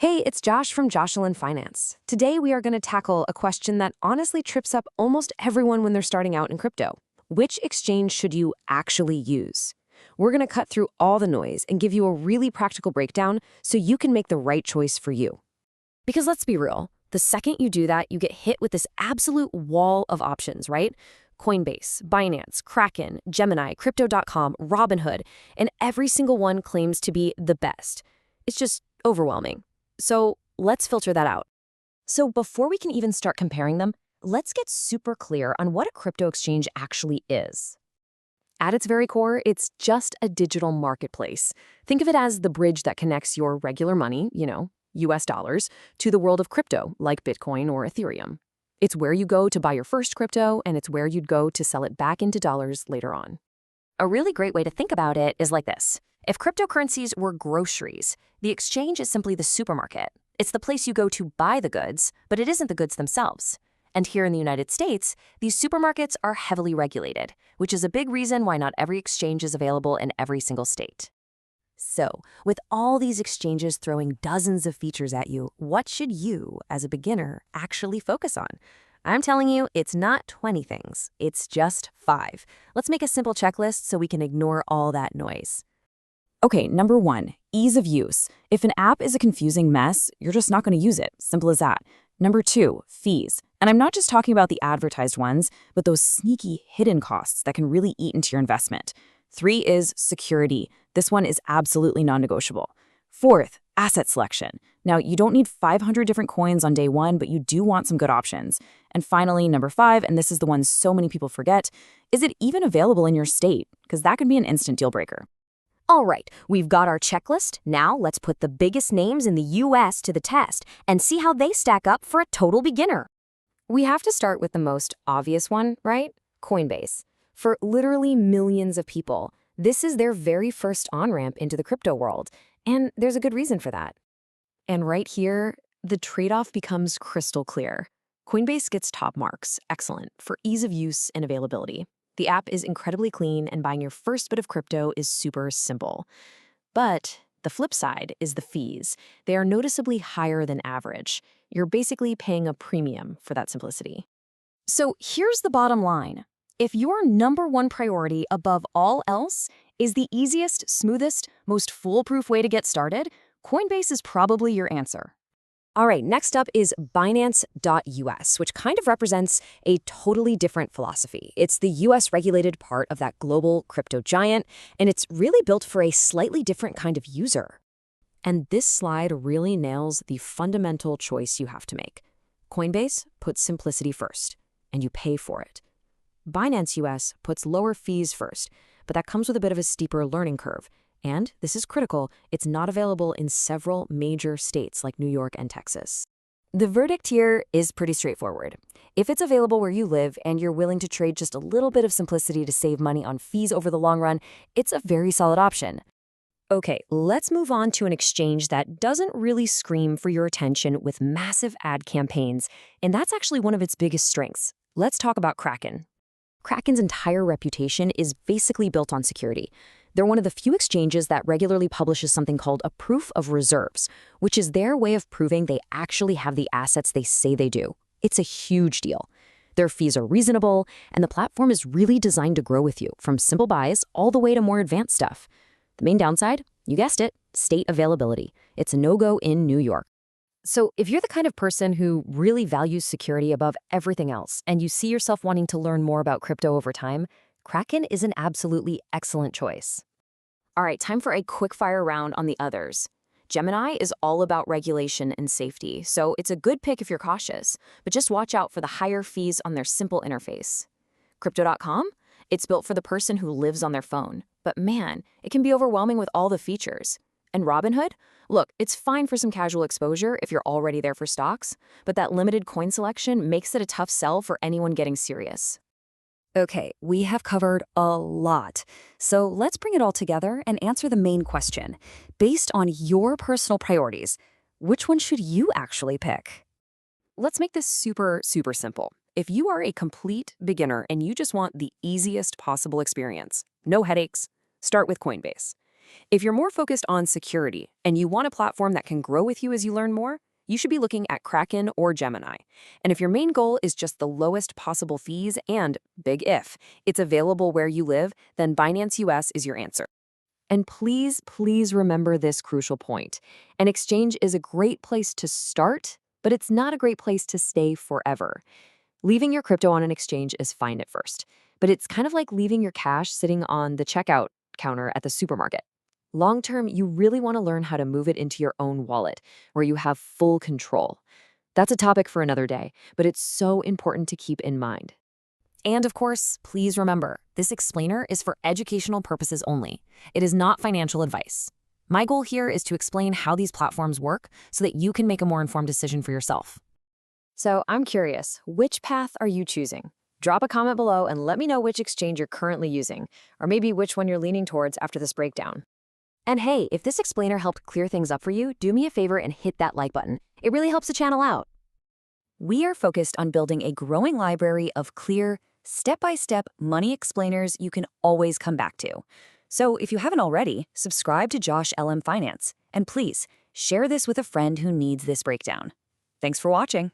Hey, it's Josh from JoshLM Finance. Today we are going to tackle a question that honestly trips up almost everyone when they're starting out in crypto. Which exchange should you actually use? We're going to cut through all the noise and give you a really practical breakdown so you can make the right choice for you. Because let's be real, the second you do that, you get hit with this absolute wall of options, right? Coinbase, Binance, Kraken, Gemini, Crypto.com, Robinhood, and every single one claims to be the best. It's just overwhelming. So let's filter that out. So before we can even start comparing them, let's get super clear on what a crypto exchange actually is. At its very core, it's just a digital marketplace. Think of it as the bridge that connects your regular money, US dollars, to the world of crypto, like Bitcoin or Ethereum. It's where you go to buy your first crypto, and it's where you'd go to sell it back into dollars later on. A really great way to think about it is like this. If cryptocurrencies were groceries, the exchange is simply the supermarket. It's the place you go to buy the goods, but it isn't the goods themselves. And here in the United States, these supermarkets are heavily regulated, which is a big reason why not every exchange is available in every single state. So, with all these exchanges throwing dozens of features at you, what should you, as a beginner, actually focus on? I'm telling you, it's not 20 things. It's just 5. Let's make a simple checklist so we can ignore all that noise. Okay, number 1, ease of use. If an app is a confusing mess, you're just not going to use it. Simple as that. Number 2, fees. And I'm not just talking about the advertised ones, but those sneaky hidden costs that can really eat into your investment. 3 is security. This one is absolutely non-negotiable. 4th, asset selection. Now, you don't need 500 different coins on day 1, but you do want some good options. And finally, number 5, and this is the one so many people forget, is it even available in your state? Because that could be an instant deal breaker. All right, we've got our checklist. Now let's put the biggest names in the US to the test and see how they stack up for a total beginner. We have to start with the most obvious one, right? Coinbase. For literally millions of people, this is their very first on-ramp into the crypto world, and there's a good reason for that. And right here, the trade-off becomes crystal clear. Coinbase gets top marks, excellent, for ease of use and availability. The app is incredibly clean, and buying your first bit of crypto is super simple. But the flip side is the fees. They are noticeably higher than average. You're basically paying a premium for that simplicity. So here's the bottom line. If your number one priority above all else is the easiest, smoothest, most foolproof way to get started, Coinbase is probably your answer. All right, next up is Binance.us, which kind of represents a totally different philosophy. It's the US regulated part of that global crypto giant, and it's really built for a slightly different kind of user. And this slide really nails the fundamental choice you have to make. Coinbase puts simplicity first, and you pay for it. Binance US puts lower fees first, but that comes with a bit of a steeper learning curve. And, this is critical, it's not available in several major states like New York and Texas. The verdict here is pretty straightforward. If it's available where you live and you're willing to trade just a little bit of simplicity to save money on fees over the long run, it's a very solid option. Okay, let's move on to an exchange that doesn't really scream for your attention with massive ad campaigns, and that's actually one of its biggest strengths. Let's talk about Kraken. Kraken's entire reputation is basically built on security. They're one of the few exchanges that regularly publishes something called a proof of reserves, which is their way of proving they actually have the assets they say they do. It's a huge deal. Their fees are reasonable, and the platform is really designed to grow with you, from simple buys all the way to more advanced stuff. The main downside, you guessed it, state availability. It's a no-go in New York. So if you're the kind of person who really values security above everything else, and you see yourself wanting to learn more about crypto over time, Kraken is an absolutely excellent choice. All right, time for a quick-fire round on the others. Gemini is all about regulation and safety, so it's a good pick if you're cautious, but just watch out for the higher fees on their simple interface. Crypto.com? It's built for the person who lives on their phone, but man, it can be overwhelming with all the features. And Robinhood? Look, it's fine for some casual exposure if you're already there for stocks, but that limited coin selection makes it a tough sell for anyone getting serious. Okay, we have covered a lot. So let's bring it all together and answer the main question. Based on your personal priorities, which one should you actually pick? Let's make this super simple. If you are a complete beginner and you just want the easiest possible experience, no headaches, start with Coinbase. If you're more focused on security and you want a platform that can grow with you as you learn more, you should be looking at Kraken or Gemini. And if your main goal is just the lowest possible fees and, big if, it's available where you live, then Binance US is your answer. And please, please remember this crucial point. An exchange is a great place to start, but it's not a great place to stay forever. Leaving your crypto on an exchange is fine at first, but it's kind of like leaving your cash sitting on the checkout counter at the supermarket. Long term, you really want to learn how to move it into your own wallet, where you have full control. That's a topic for another day, but it's so important to keep in mind. And of course, please remember, this explainer is for educational purposes only. It is not financial advice. My goal here is to explain how these platforms work so that you can make a more informed decision for yourself. So I'm curious, which path are you choosing? Drop a comment below and let me know which exchange you're currently using, or maybe which one you're leaning towards after this breakdown. And hey, if this explainer helped clear things up for you, do me a favor and hit that like button. It really helps the channel out. We are focused on building a growing library of clear, step-by-step money explainers you can always come back to. So if you haven't already, subscribe to JoshLM Finance. And please, share this with a friend who needs this breakdown. Thanks for watching.